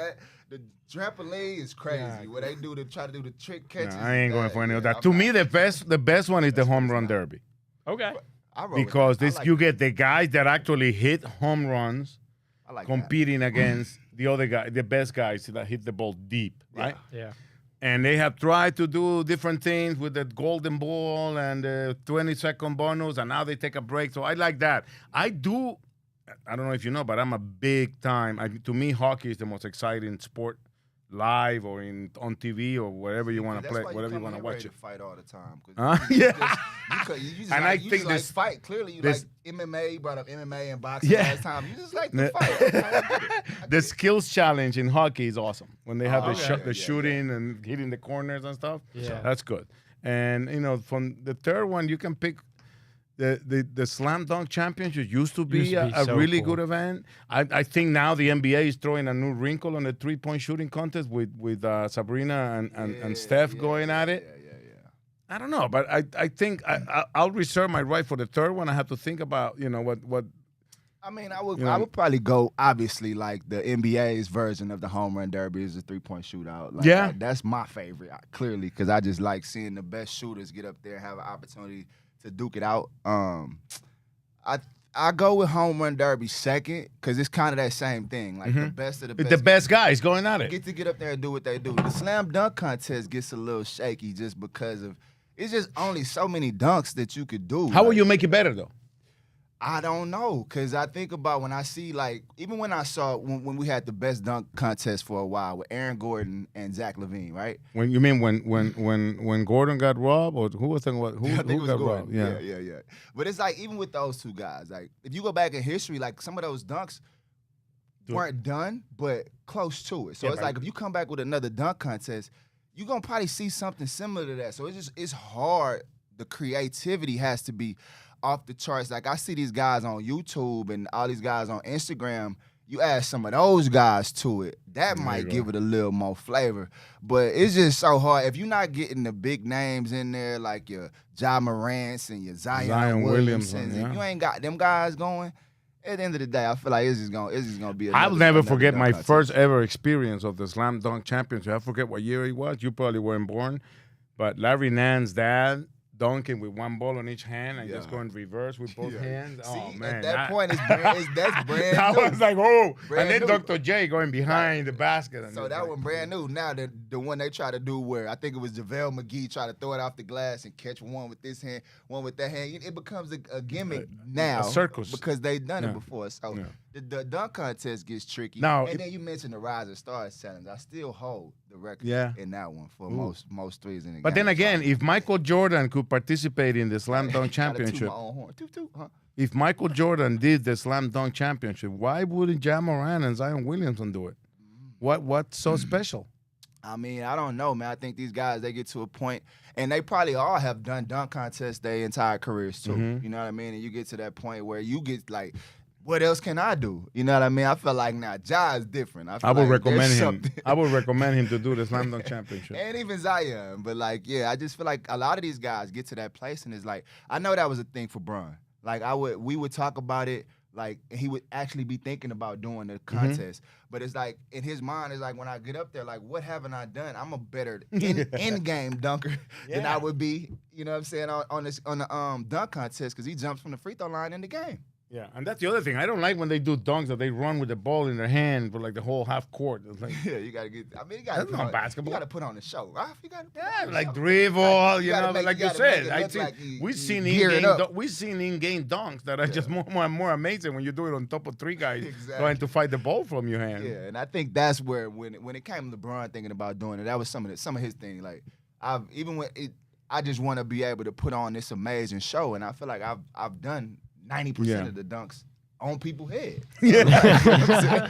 [SPEAKER 3] The trampoline is crazy. What they do to try to do the trick catches.
[SPEAKER 2] I ain't going for any of that. To me, the best one is the home run derby.
[SPEAKER 1] Okay.
[SPEAKER 2] Because you get the guys that actually hit home runs competing against the other guy, the best guys that hit the ball deep, right?
[SPEAKER 1] Yeah.
[SPEAKER 2] And they have tried to do different things with the golden ball and the 20-second bonus, and now they take a break. So I like that. I don't know if you know, but I'm a big time. To me, hockey is the most exciting sport, live or on TV or wherever you want to play, whatever you want to watch it.
[SPEAKER 3] Fight all the time.
[SPEAKER 2] Yeah.
[SPEAKER 3] You just like fight. Clearly, you like MMA. You brought up MMA and boxing last time. You just like to fight.
[SPEAKER 2] The skills challenge in hockey is awesome. When they have the shooting and hitting the corners and stuff.
[SPEAKER 1] Yeah.
[SPEAKER 2] That's good. And, from the third one, you can pick the slam dunk championship used to be a
[SPEAKER 1] so
[SPEAKER 2] really
[SPEAKER 1] cool.
[SPEAKER 2] good event. I think now the NBA is throwing a new wrinkle on the 3-point shooting contest with Sabrina and Steph going at it.
[SPEAKER 3] Yeah.
[SPEAKER 2] I don't know, but I think I'll reserve my right for the third one. I have to think about what.
[SPEAKER 3] I mean, I would probably go, obviously, like the NBA's version of the home run derby is a 3-point shootout. Like, that's my favorite, clearly, because I just like seeing the best shooters get up there and have an opportunity to duke it out. I go with home run derby second because it's kind of that same thing. Like the best of the best.
[SPEAKER 2] The best guys going at it.
[SPEAKER 3] Get up there and do what they do. The slam dunk contest gets a little shaky just because of it's just only so many dunks that you could do.
[SPEAKER 2] How will you make it better though?
[SPEAKER 3] I don't know, because I think about when I see, like, even when I saw when we had the best dunk contest for a while with Aaron Gordon and Zach LaVine, right?
[SPEAKER 2] When you mean when Gordon got robbed, or who was talking about who got robbed?
[SPEAKER 3] Yeah. But it's like, even with those two guys, like, if you go back in history, like, some of those dunks weren't done, but close to it. So it's like, if you come back with another dunk contest, you're gonna probably see something similar to that. So it's hard. The creativity has to be off the charts. Like, I see these guys on YouTube and all these guys on Instagram. You add some of those guys to it, that might give it a little more flavor. But it's just so hard. If you're not getting the big names in there, like your Ja Morants and your Zion Williamsons, if you ain't got them guys going, at the end of the day, I feel like it's just gonna be.
[SPEAKER 2] I'll never forget my first ever experience of the slam dunk championship. I forget what year it was. You probably weren't born, but Larry Nann's dad dunking with one ball on each hand and just going reverse with both hands.
[SPEAKER 3] See,
[SPEAKER 2] oh man,
[SPEAKER 3] at that point, that's brand
[SPEAKER 2] that
[SPEAKER 3] new.
[SPEAKER 2] was like, oh,
[SPEAKER 3] Brand
[SPEAKER 2] and then
[SPEAKER 3] new.
[SPEAKER 2] Dr. J going behind the basket. And
[SPEAKER 3] So that one brand new. Now the one they try to do where I think it was JaVale McGee try to throw it off the glass and catch one with this hand, one with that hand. It becomes a gimmick now,
[SPEAKER 2] a circus,
[SPEAKER 3] because they've done it before. So the dunk contest gets tricky.
[SPEAKER 2] Now,
[SPEAKER 3] and then you mentioned the Rising Stars Challenge. I still hold the record in that one for most threes in the game.
[SPEAKER 2] But then again, if Michael Jordan could participate in the slam dunk championship, if Michael Jordan did the slam dunk championship, why wouldn't Ja Morant and Zion Williamson do it? What's so special?
[SPEAKER 3] I mean, I don't know, man. I think these guys, they get to a point, and they probably all have done dunk contests their entire careers too. You know what I mean? And you get to that point where you get like, what else can I do? You know what I mean? I feel like now Ja is different. I
[SPEAKER 2] would recommend him. I would recommend him to do the slam dunk championship.
[SPEAKER 3] And even Zion. But like, yeah, I just feel like a lot of these guys get to that place, and it's like, I know that was a thing for Bron. Like, we would talk about it. Like, he would actually be thinking about doing the contest. But it's like, in his mind, it's like, when I get up there, like, what haven't I done? I'm a better in-game dunker than I would be, you know what I'm saying, on the dunk contest, because he jumps from the free throw line in the game.
[SPEAKER 2] Yeah, and that's the other thing. I don't like when they do dunks that they run with the ball in their hand for like the whole half court. It's like,
[SPEAKER 3] Yeah, you gotta get. I mean, you gotta
[SPEAKER 2] that's
[SPEAKER 3] put
[SPEAKER 2] not
[SPEAKER 3] on,
[SPEAKER 2] basketball.
[SPEAKER 3] You gotta put on the show, right? You gotta put on the
[SPEAKER 2] like
[SPEAKER 3] show.
[SPEAKER 2] dribble,
[SPEAKER 3] Like,
[SPEAKER 2] you know,
[SPEAKER 3] make-
[SPEAKER 2] like you
[SPEAKER 3] gotta
[SPEAKER 2] said.
[SPEAKER 3] make it
[SPEAKER 2] I
[SPEAKER 3] look
[SPEAKER 2] think
[SPEAKER 3] like you
[SPEAKER 2] we've seen
[SPEAKER 3] gearing
[SPEAKER 2] in-game,
[SPEAKER 3] up.
[SPEAKER 2] we've seen in-game dunks that are just more amazing when you do it on top of three guys
[SPEAKER 3] Exactly.
[SPEAKER 2] trying to fight the ball from your hand.
[SPEAKER 3] Yeah, and I think that's where when it came to LeBron thinking about doing it, that was some of his thing. Like I just want to be able to put on this amazing show, and I feel like I've done 90% of the dunks on people's head.
[SPEAKER 2] Yeah.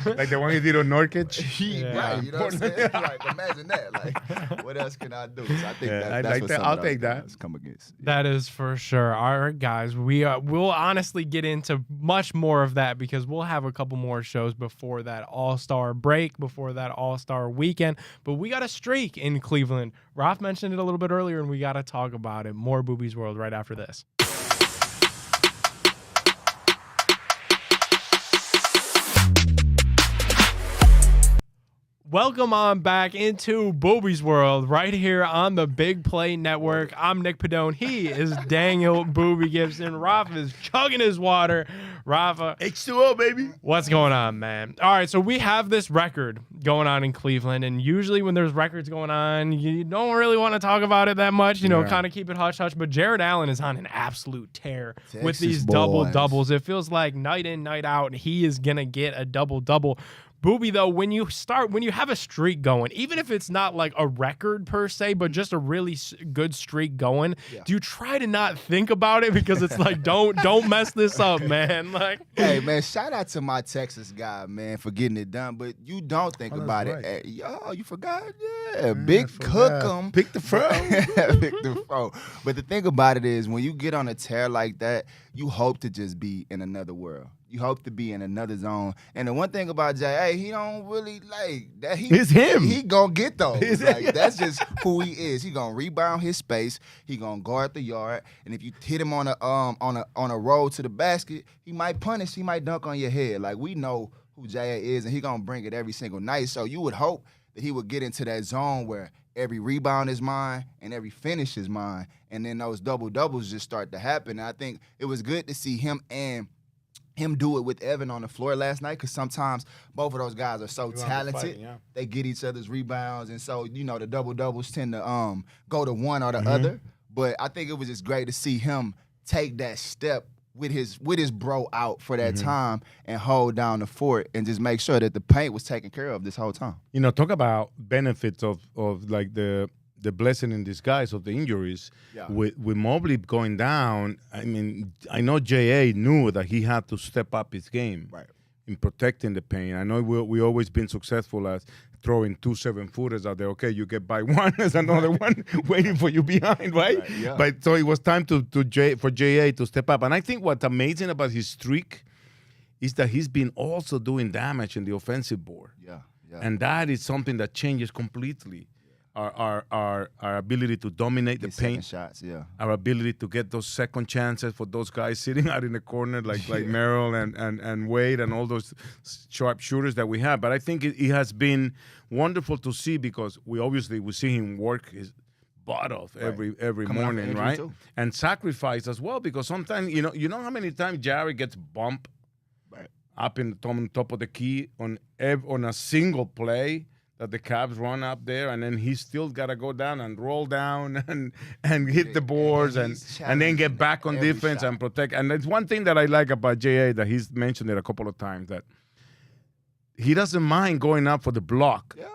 [SPEAKER 2] Like the one he did on Nurkic.
[SPEAKER 3] Right, you know what I'm saying? Like, imagine that. Like, what else can I do? So I think that's
[SPEAKER 2] like
[SPEAKER 3] what
[SPEAKER 2] that.
[SPEAKER 3] some
[SPEAKER 2] I'll
[SPEAKER 3] of those
[SPEAKER 2] take that.
[SPEAKER 3] guys come against. Yeah.
[SPEAKER 1] That is for sure. All right, guys, we'll honestly get into much more of that because we'll have a couple more shows before that All-Star break, before that All-Star weekend. But we got a streak in Cleveland. Ralph mentioned it a little bit earlier, and we got to talk about it. More Booby's World right after this. Welcome on back into Booby's World right here on the Big Play Network. I'm Nick Padone. He is Daniel Booby Gibson. Rafa is chugging his water. Rafa,
[SPEAKER 2] H2O, baby.
[SPEAKER 1] what's going on, man? All right, so we have this record going on in Cleveland, and usually when there's records going on, you don't really want to talk about it that much, kind of keep it hush-hush, but Jared Allen is on an absolute tear with these double-doubles. It feels like night in, night out, he is going to get a double-double. Booby, though, when you have a streak going, even if it's not like a record per se, but just a really good streak going, do you try to not think about it because it's like don't mess this up, man? Like,
[SPEAKER 3] hey, man, shout out to my Texas guy, man, for getting it done. But you don't think about it. Hey, yo, you forgot? Yeah, Big Cookem.
[SPEAKER 2] Pick the fro.
[SPEAKER 3] Pick the fro. But the thing about it is, when you get on a tear like that, you hope to just be in another world. You hope to be in another zone. And the one thing about Jay, he don't really like that.
[SPEAKER 2] It's him.
[SPEAKER 3] He gonna get those. That's just who he is. He gonna rebound his space. He gonna guard the yard. And if you hit him on a roll to the basket, he might punish. He might dunk on your head. Like, we know who Jay is, and he gonna bring it every single night. So you would hope that he would get into that zone where every rebound is mine and every finish is mine. And then those double-doubles just start to happen. And I think it was good to see him do it with Evan on the floor last night, because sometimes both of those guys are so talented. They get each other's rebounds, and so, the double-doubles tend to go to one or the other. But I think it was just great to see him take that step with his bro out for that time and hold down the fort and just make sure that the paint was taken care of this whole time.
[SPEAKER 2] Talk about benefits of like the blessing in disguise of the injuries. With Mobley going down, I mean, I know J.A. knew that he had to step up his game in protecting the paint. I know we always been successful as throwing 2 7-footers out there. Okay, you get by one, there's another one waiting for you behind, right?
[SPEAKER 3] Yeah.
[SPEAKER 2] But so it was time for J.A. to step up. And I think what's amazing about his streak is that he's been also doing damage in the offensive board.
[SPEAKER 3] Yeah.
[SPEAKER 2] And that is something that changes completely our ability to dominate the paint,
[SPEAKER 3] shots,
[SPEAKER 2] our ability to get those second chances for those guys sitting out in the corner like Merrill and Wade and all those sharp shooters that we have. But I think it has been wonderful to see, because we see him work his butt off every morning, right? And sacrifice as well, because sometimes you know how many times Jared gets bumped up on top of the key on a single play that the Cavs run up there, and then he's still got to go down and roll down and hit the boards and then get back on defense and protect. And it's one thing that I like about J.A. that he's mentioned it a couple of times, that he doesn't mind going up for the block.
[SPEAKER 3] Yeah.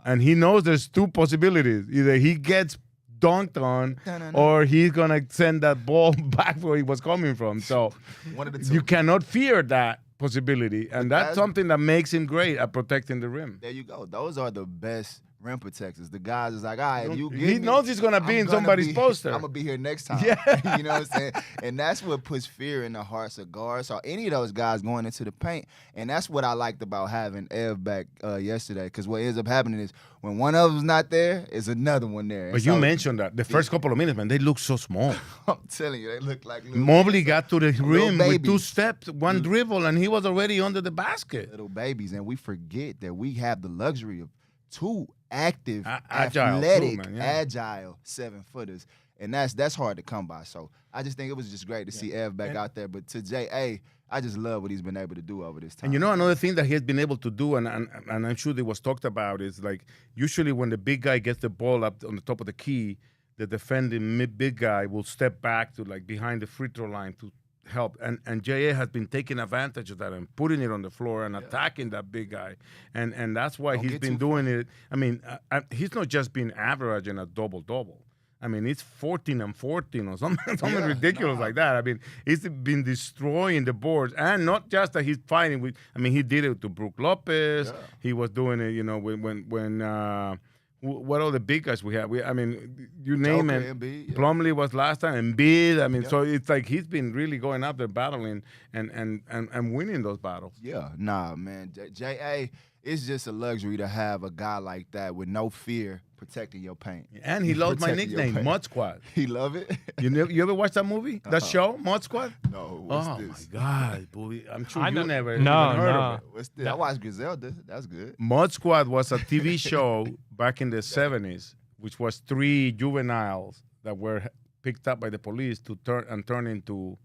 [SPEAKER 2] And he knows there's two possibilities. Either he gets dunked on or he's going to send that ball back where he was coming from. So
[SPEAKER 3] one of the two.
[SPEAKER 2] You cannot fear that possibility, and that's something that makes him great at protecting the rim.
[SPEAKER 3] There you go. Those are the best rim protectors. The guys is like, all right, if you get
[SPEAKER 2] he knows he's gonna be in somebody's poster.
[SPEAKER 3] I'm gonna be here next time.
[SPEAKER 2] Yeah.
[SPEAKER 3] You know what I'm saying? And that's what puts fear in the hearts of guards or any of those guys going into the paint. And that's what I liked about having Ev back yesterday, because what ends up happening is when one of them's not there, is another one there.
[SPEAKER 2] But you mentioned that the first couple of minutes, man, they look so small.
[SPEAKER 3] I'm telling you, they look like little
[SPEAKER 2] Mobley got to the rim with
[SPEAKER 3] babies.
[SPEAKER 2] 2 steps, 1 dribble, and he was already under the basket.
[SPEAKER 3] Little babies, and we forget that we have the luxury of 2 active,
[SPEAKER 2] agile
[SPEAKER 3] athletic,
[SPEAKER 2] too, man,
[SPEAKER 3] agile 7-footers. And that's hard to come by. So I just think it was just great to see Ev back out there. But to J.A., I just love what he's been able to do over this time.
[SPEAKER 2] And you know another thing that he has been able to do, and I'm sure it was talked about, is like usually when the big guy gets the ball up on the top of the key, the defending big guy will step back to like behind the free throw line to help. And J.A. has been taking advantage of that and putting it on the floor and attacking that big guy. And that's why he's been doing it. I mean, he's not just been averaging a double-double. I mean, it's 14 and 14 or something ridiculous like that. I mean, he's been destroying the boards. And not just that he's fighting with, I mean, he did it to Brook Lopez. Yeah. He was doing it, you know, when what are the big guys we have? I mean, you name
[SPEAKER 3] Joker,
[SPEAKER 2] it.
[SPEAKER 3] Embiid,
[SPEAKER 2] Plumlee was last time, Embiid. I mean, so it's like he's been really going up there battling and winning those battles.
[SPEAKER 3] Yeah, nah, man. J.A., it's just a luxury to have a guy like that with no fear protecting your paint.
[SPEAKER 2] And he loves my nickname, Mud Squad.
[SPEAKER 3] He love it?
[SPEAKER 2] You ever watch that movie? That show, Mud Squad?
[SPEAKER 3] No, what's
[SPEAKER 2] this? My God, Booby. I'm sure you never
[SPEAKER 1] even
[SPEAKER 2] heard of it.
[SPEAKER 3] What's this? I watched Griselda. That's good.
[SPEAKER 2] Mud Squad was a TV show back in the 70s, which was 3 juveniles that were picked up by the police to turn into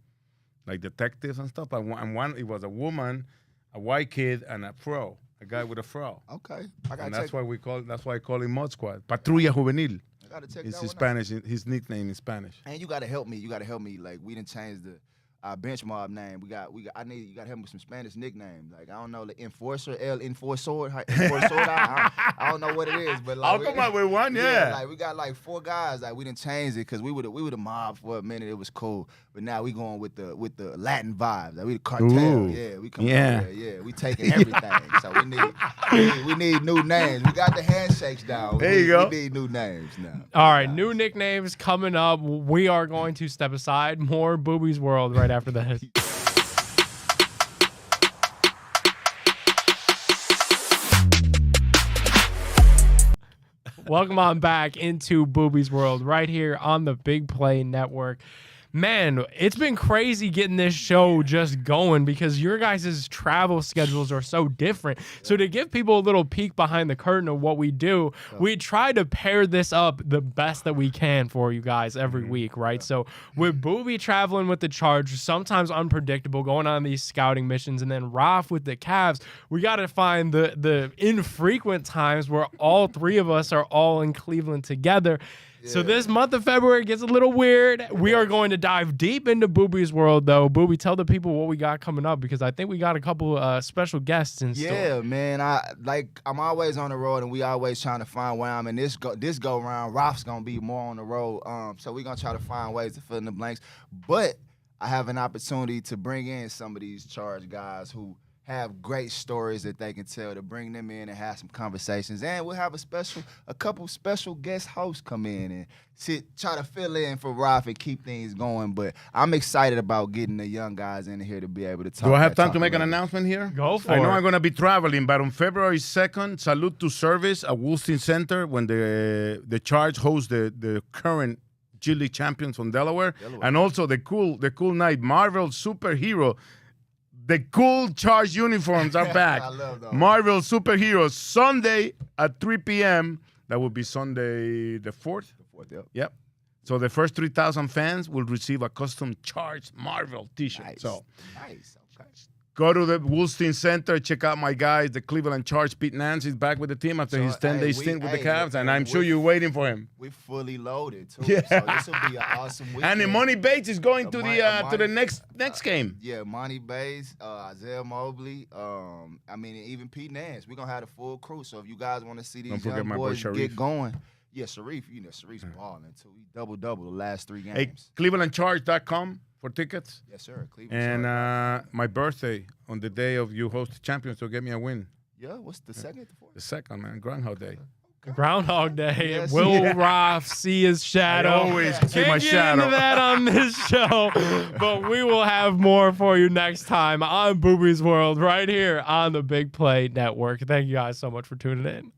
[SPEAKER 2] like detectives and stuff. And one, it was a woman, a white kid, and a fro. A guy with a fro.
[SPEAKER 3] Okay,
[SPEAKER 2] that's why I call him Mud Squad. Patrulla Juvenil.
[SPEAKER 3] I gotta check
[SPEAKER 2] it's
[SPEAKER 3] that
[SPEAKER 2] his Spanish. His nickname is Spanish.
[SPEAKER 3] And you gotta help me. Like we didn't change our bench mob name. You gotta help me with some Spanish nicknames. Like I don't know, the Enforcer, El Enforcer. I don't know what it is, but like,
[SPEAKER 2] I'll come up with one. Yeah.
[SPEAKER 3] Like we got like 4 guys. Like we didn't change it because we were the mob for a minute. It was cool, but now we going with the Latin vibes. Like we the cartel.
[SPEAKER 2] Ooh.
[SPEAKER 3] Yeah, we come there. Yeah, we taking everything. So we need new names. We got the handshakes down.
[SPEAKER 2] There you go.
[SPEAKER 3] We need new names now.
[SPEAKER 1] All right, new nicknames coming up. We are going to step aside. More Booby's World right after this. Welcome on back into Booby's World right here on the Big Play Network. Man, it's been crazy getting this show just going because your guys' travel schedules are so different. So to give people a little peek behind the curtain of what we do, we try to pair this up the best that we can for you guys every week, right? So with Booby traveling with the Chargers, sometimes unpredictable, going on these scouting missions, and then Raf with the Cavs, we got to find the infrequent times where all 3 of us are all in Cleveland together. So this month of February gets a little weird. We are going to dive deep into Booby's World, though. Booby, tell the people what we got coming up because I think we got a couple special guests in store.
[SPEAKER 3] Yeah, man. I'm always on the road, and we always trying to find where I'm. And this go round, Ralph's gonna be more on the road. So we're gonna try to find ways to fill in the blanks. But I have an opportunity to bring in some of these Charge guys who have great stories that they can tell, to bring them in and have some conversations. And we'll have a couple special guest hosts come in and try to fill in for Ralph and keep things going. But I'm excited about getting the young guys in here to be able to talk.
[SPEAKER 2] Do I have time to make an announcement here?
[SPEAKER 1] Go for it.
[SPEAKER 2] I know I'm going to be traveling, but on February 2nd, Salute to Service at Woolstein Center when the Charge hosts the current G League champions from Delaware. And also the cool night, Marvel Superhero. The cool Charge uniforms are back.
[SPEAKER 3] I love those.
[SPEAKER 2] Marvel Superheroes, Sunday at 3 p.m. That will be Sunday the 4th?
[SPEAKER 3] The 4th,
[SPEAKER 2] Yep. So the first 3,000 fans will receive a custom Charge Marvel t-shirt.
[SPEAKER 3] Nice.
[SPEAKER 2] So
[SPEAKER 3] Nice. Okay.
[SPEAKER 2] go to the Woolstein Center, check out my guys, the Cleveland Charge. Pete Nance is back with the team after his 10-day stint with the Cavs, and I'm sure you're waiting for him.
[SPEAKER 3] We're fully loaded, too.
[SPEAKER 2] Yeah.
[SPEAKER 3] So this will be an awesome weekend.
[SPEAKER 2] And Imani Bates is going to the next game.
[SPEAKER 3] Yeah, Monty Bays, Isaiah Mobley, even Pete Nance. We're going to have the full crew. So if you guys want to see these young boys get going. Yeah, Sharif, Sharif's balling, too. He double-double the last 3 games.
[SPEAKER 2] Hey, ClevelandCharge.com for tickets.
[SPEAKER 3] Yes, sir.
[SPEAKER 2] And my birthday on the day of you host the champions, so get me a win.
[SPEAKER 3] Yeah, what's the second?
[SPEAKER 2] The second, man, Groundhog Day.
[SPEAKER 1] Groundhog Day.
[SPEAKER 3] Yes.
[SPEAKER 1] Will Roth see his shadow?
[SPEAKER 2] I always see my shadow.
[SPEAKER 1] Into that on this show, but we will have more for you next time on Booby's World right here on the Big Play Network. Thank you guys so much for tuning in.